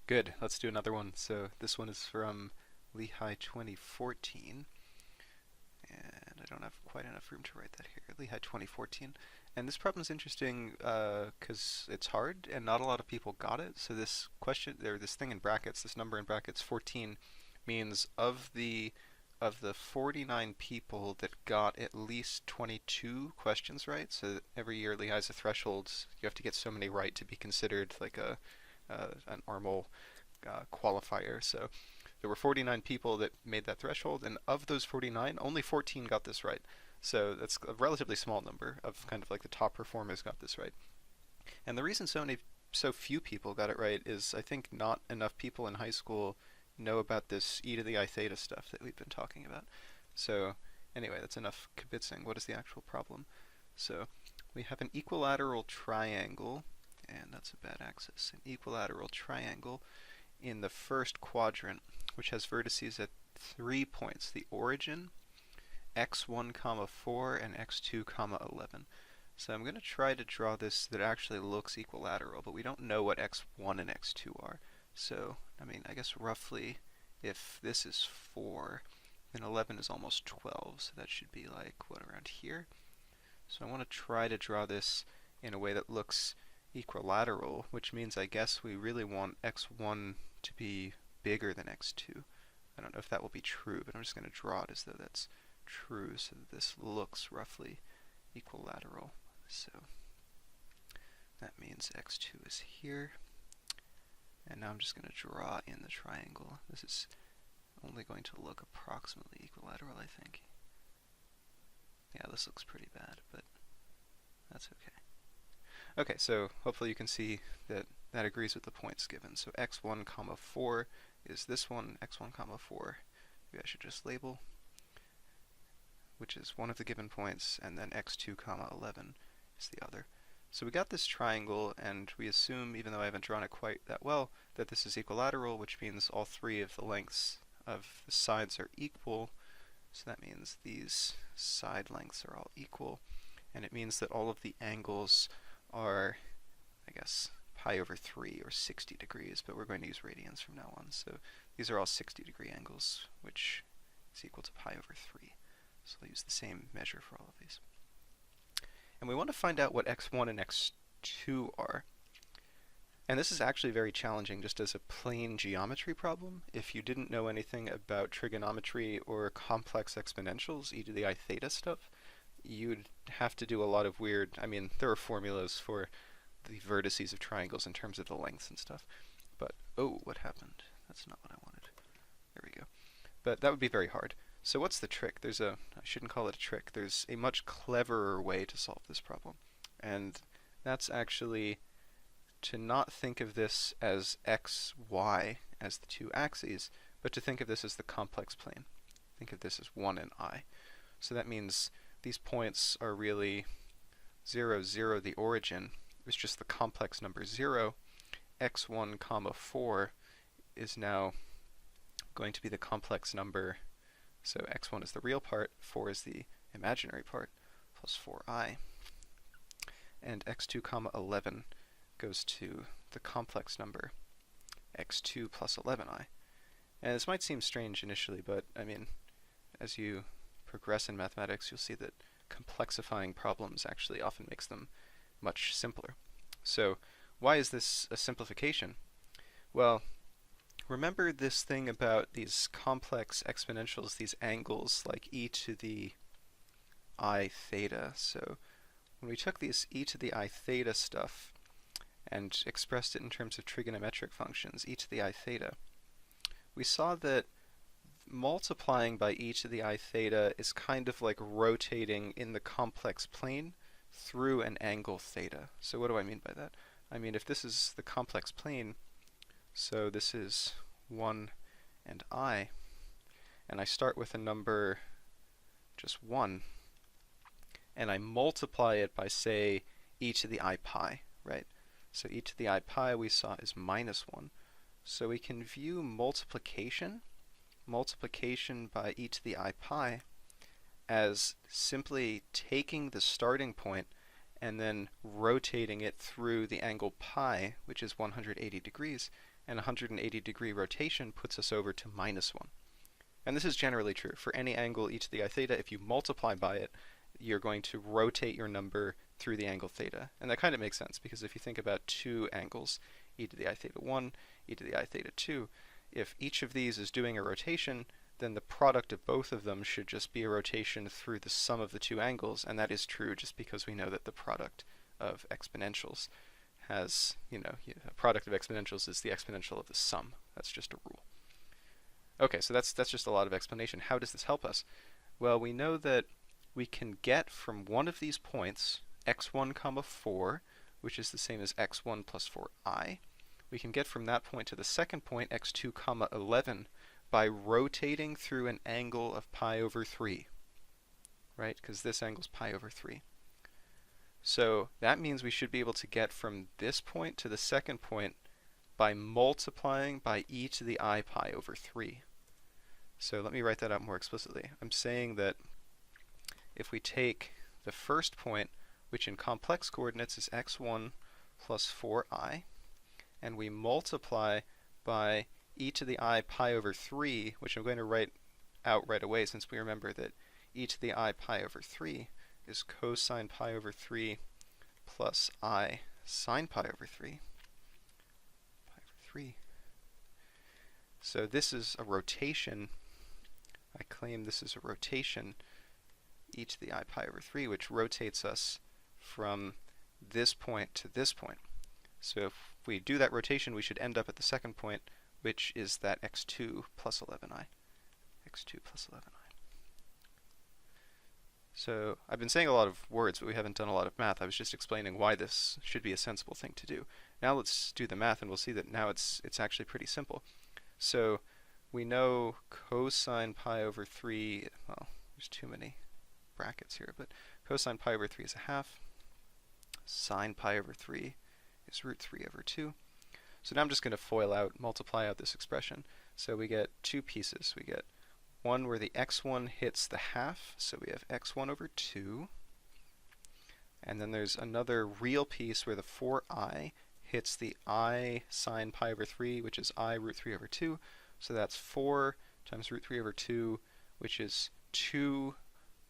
Good. Let's do another one. So this one is from Lehigh 2014, and I don't have quite enough room to write that here. Lehigh 2014. And this problem is interesting because it's hard and not a lot of people got it. So this question, or this thing in brackets, this number in brackets, 14, means of the 49 people that got at least 22 questions right. So every year Lehigh has a threshold. You have to get so many right to be considered like a normal qualifier. So there were 49 people that made that threshold, and of those 49, only 14 got this right. So that's a relatively small number of kind of like the top performers got this right. And the reason so few people got it right is I think not enough people in high school know about this e to the I theta stuff that we've been talking about. So anyway, that's enough kibitzing. What is the actual problem? So we have an equilateral triangle, and that's a bad axis, an equilateral triangle in the first quadrant, which has vertices at 3 points, the origin, x1 comma 4 and x2 comma 11. So I'm going to try to draw this that actually looks equilateral, but we don't know what x1 and x2 are. So, I guess roughly if this is 4, then 11 is almost 12, so that should be like, what, around here? So I want to try to draw this in a way that looks equilateral, which means I guess we really want x1 to be bigger than x2. I don't know if that will be true, but I'm just going to draw it as though that's true so that this looks roughly equilateral. So that means x2 is here. And now I'm just going to draw in the triangle. This is only going to look approximately equilateral, I think. Yeah, this looks pretty bad, but that's okay. Okay, so hopefully you can see that that agrees with the points given. So x1 comma 4 is this one, x1 comma 4. Maybe I should just label, which is one of the given points, and then x2 comma 11 is the other. So we got this triangle, and we assume, even though I haven't drawn it quite that well, that this is equilateral, which means all three of the lengths of the sides are equal. So that means these side lengths are all equal, and it means that all of the angles are, I guess, pi over 3 or 60 degrees, but we're going to use radians from now on. So these are all 60-degree angles, which is equal to pi over 3. So I'll use the same measure for all of these. And we want to find out what x1 and x2 are. And this is actually very challenging just as a plain geometry problem. If you didn't know anything about trigonometry or complex exponentials, e to the I theta stuff, you'd have to do a lot of weird, there are formulas for the vertices of triangles in terms of the lengths and stuff. But, oh, what happened? That's not what I wanted. There we go. But that would be very hard. So what's the trick? I shouldn't call it a trick, there's a much cleverer way to solve this problem. And that's actually to not think of this as x, y as the two axes, but to think of this as the complex plane. Think of this as 1 and I. So that means these points are really 0, 0, the origin. It's just the complex number 0. x1 comma 4 is now going to be the complex number. So x1 is the real part, 4 is the imaginary part, plus 4i. And x2 comma 11 goes to the complex number, x2 plus 11i. And this might seem strange initially, but as you progress in mathematics, you'll see that complexifying problems actually often makes them much simpler. So why is this a simplification? Well, remember this thing about these complex exponentials, these angles like e to the I theta. So when we took these e to the I theta stuff and expressed it in terms of trigonometric functions, e to the I theta, we saw that multiplying by e to the I theta is kind of like rotating in the complex plane through an angle theta. So what do I mean by that? If this is the complex plane, so this is 1 and I start with a number just 1, and I multiply it by, say, e to the I pi, right? So e to the I pi we saw is minus 1. So we can view multiplication by e to the I pi, as simply taking the starting point and then rotating it through the angle pi, which is 180 degrees, and 180-degree rotation puts us over to -1. And this is generally true. For any angle e to the I theta, if you multiply by it, you're going to rotate your number through the angle theta. And that kind of makes sense, because if you think about two angles, e to the I theta 1, e to the I theta 2, if each of these is doing a rotation, then the product of both of them should just be a rotation through the sum of the two angles, and that is true just because we know that the product of exponentials has, a product of exponentials is the exponential of the sum. That's just a rule. Okay, so that's just a lot of explanation. How does this help us? Well, we know that we can get from one of these points, x1 comma 4, which is the same as x1 plus 4i. We can get from that point to the second point, x2 comma 11, by rotating through an angle of pi over 3, right? Because this angle is pi over 3. So that means we should be able to get from this point to the second point by multiplying by e to the I pi over 3. So let me write that out more explicitly. I'm saying that if we take the first point, which in complex coordinates is x1 plus 4i, and we multiply by e to the I pi over 3, which I'm going to write out right away since we remember that e to the I pi over 3 is cosine pi over 3 plus I sine pi over 3. So this is a rotation. I claim this is a rotation, e to the I pi over 3, which rotates us from this point to this point. So if we do that rotation, we should end up at the second point, which is that x2 plus 11i. x2 plus 11i. So I've been saying a lot of words, but we haven't done a lot of math. I was just explaining why this should be a sensible thing to do. Now let's do the math, and we'll see that now it's actually pretty simple. So we know cosine pi over 3, well, there's too many brackets here, but cosine pi over 3 is a half. Sine pi over 3 is root 3 over 2. So now I'm just going to multiply out this expression. So we get two pieces. We get one where the x1 hits the half, so we have x1 over 2. And then there's another real piece where the 4i hits the I sine pi over 3, which is I root 3 over 2. So that's 4 times root 3 over 2, which is 2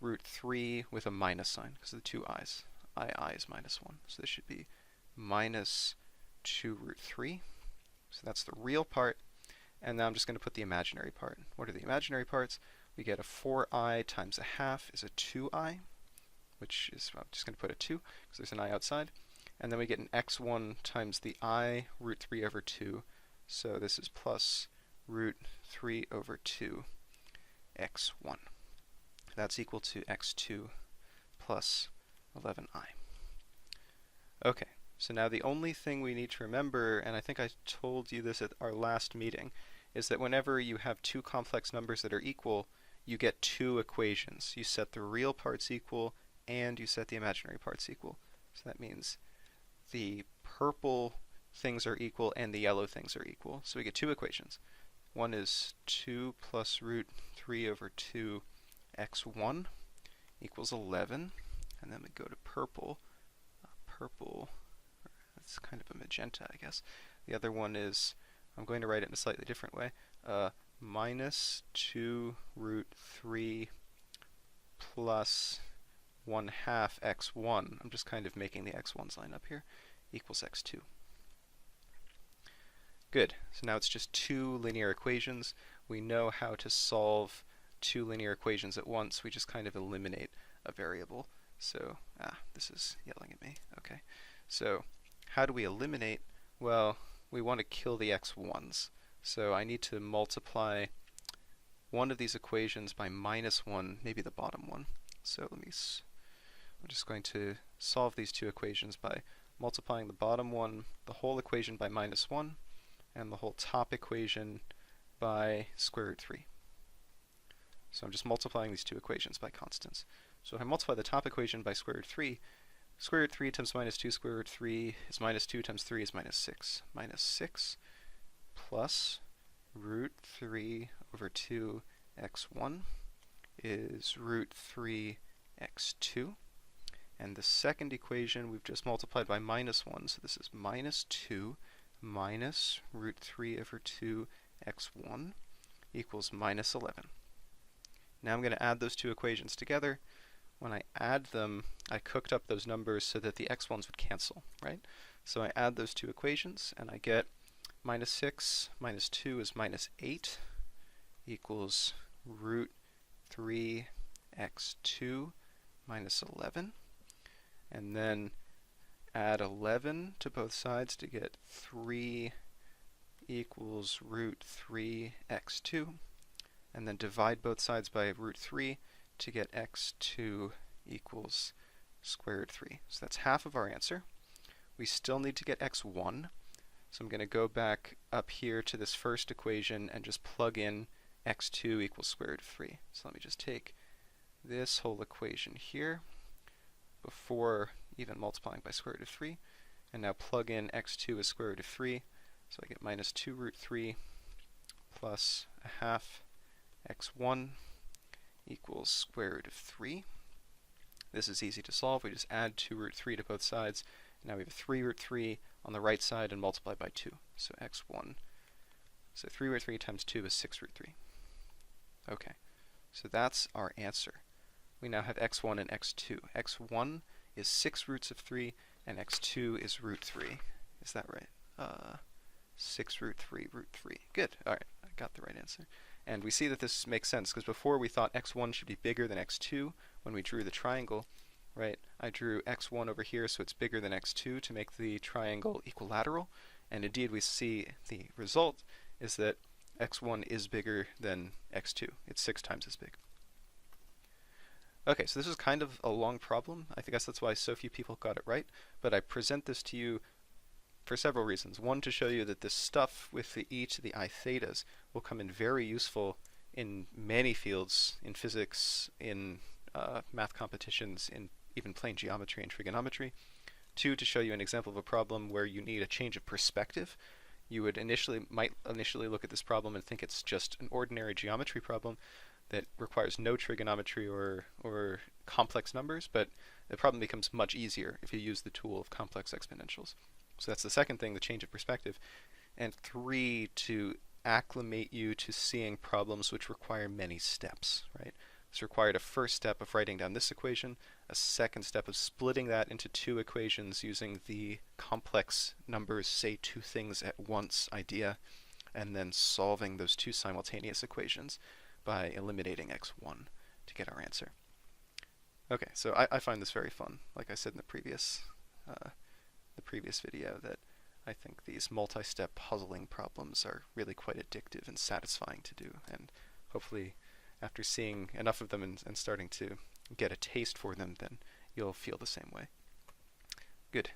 root 3 with a minus sign, because of the two i's. I is minus 1. So this should be minus 2 root 3. So that's the real part. And now I'm just going to put the imaginary part. What are the imaginary parts? We get a 4i times a half is a 2i, which is, well, I'm just going to put a 2, because there's an I outside. And then we get an x1 times the I root 3 over 2. So this is plus root 3 over 2 x1. That's equal to x2 plus 11i. Okay, so now the only thing we need to remember, and I think I told you this at our last meeting, is that whenever you have two complex numbers that are equal, you get two equations. You set the real parts equal, and you set the imaginary parts equal. So that means the purple things are equal and the yellow things are equal. So we get two equations. One is 2 plus root 3 over 2 x1 equals 11. And then we go to purple. Purple, that's kind of a magenta, I guess. The other one is, I'm going to write it in a slightly different way, minus 2 root 3 plus 1/2 x1. I'm just kind of making the x1s line up here, equals x2. Good. So now it's just two linear equations. We know how to solve two linear equations at once. We just kind of eliminate a variable. So, this is yelling at me. Okay. So, how do we eliminate? Well, we want to kill the x1s. So I need to multiply one of these equations by -1, maybe the bottom one. So I'm just going to solve these two equations by multiplying the bottom one, the whole equation by -1, and the whole top equation by square root 3. So I'm just multiplying these two equations by constants. So if I multiply the top equation by square root 3 times -2 square root 3 is -2 times 3 is -6. -6 plus root 3 over 2 x1 is root 3 x2. And the second equation we've just multiplied by -1, so this is -2 minus root 3 over 2x1 equals minus 11. Now I'm going to add those two equations together. When I add them, I cooked up those numbers so that the x1s would cancel, right? So I add those two equations, and I get minus 6 minus 2 is minus 8 equals root 3x2 minus 11. And then add 11 to both sides to get 3 equals root 3x2. And then divide both sides by root 3 to get x2 equals square root 3. So that's half of our answer. We still need to get x1. So I'm going to go back up here to this first equation and just plug in x2 equals square root of 3. So let me just take this whole equation here before even multiplying by square root of 3, and now plug in x2 as square root of 3. So I get minus 2 root 3 plus a half x1 equals square root of 3. This is easy to solve. We just add 2 root 3 to both sides. Now we have 3 root 3 on the right side and multiply by 2. So x1. So 3 root 3 times 2 is 6 root 3. Okay, so that's our answer. We now have x1 and x2. x1 is 6 roots of 3, and x2 is root 3. Is that right? 6 root 3, root 3. Good. All right, I got the right answer. And we see that this makes sense, because before we thought x1 should be bigger than x2 when we drew the triangle, right? I drew x1 over here, so it's bigger than x2 to make the triangle equilateral. And indeed, we see the result is that x1 is bigger than x2. It's 6 times as big. Okay, so this is kind of a long problem. I guess that's why so few people got it right. But I present this to you for several reasons. One, to show you that this stuff with the e to the I thetas will come in very useful in many fields, in physics, in math competitions, in even plain geometry and trigonometry. Two, to show you an example of a problem where you need a change of perspective. You would might initially look at this problem and think it's just an ordinary geometry problem that requires no trigonometry or complex numbers, but the problem becomes much easier if you use the tool of complex exponentials. So that's the second thing, the change of perspective. And 3, to acclimate you to seeing problems which require many steps, right? This required a first step of writing down this equation, a second step of splitting that into 2 equations using the complex numbers say 2 things at once idea, and then solving those 2 simultaneous equations by eliminating x1 to get our answer. Okay, so I find this very fun. Like I said in the previous video, that I think these multi-step puzzling problems are really quite addictive and satisfying to do, and hopefully after seeing enough of them and starting to get a taste for them, then you'll feel the same way. Good.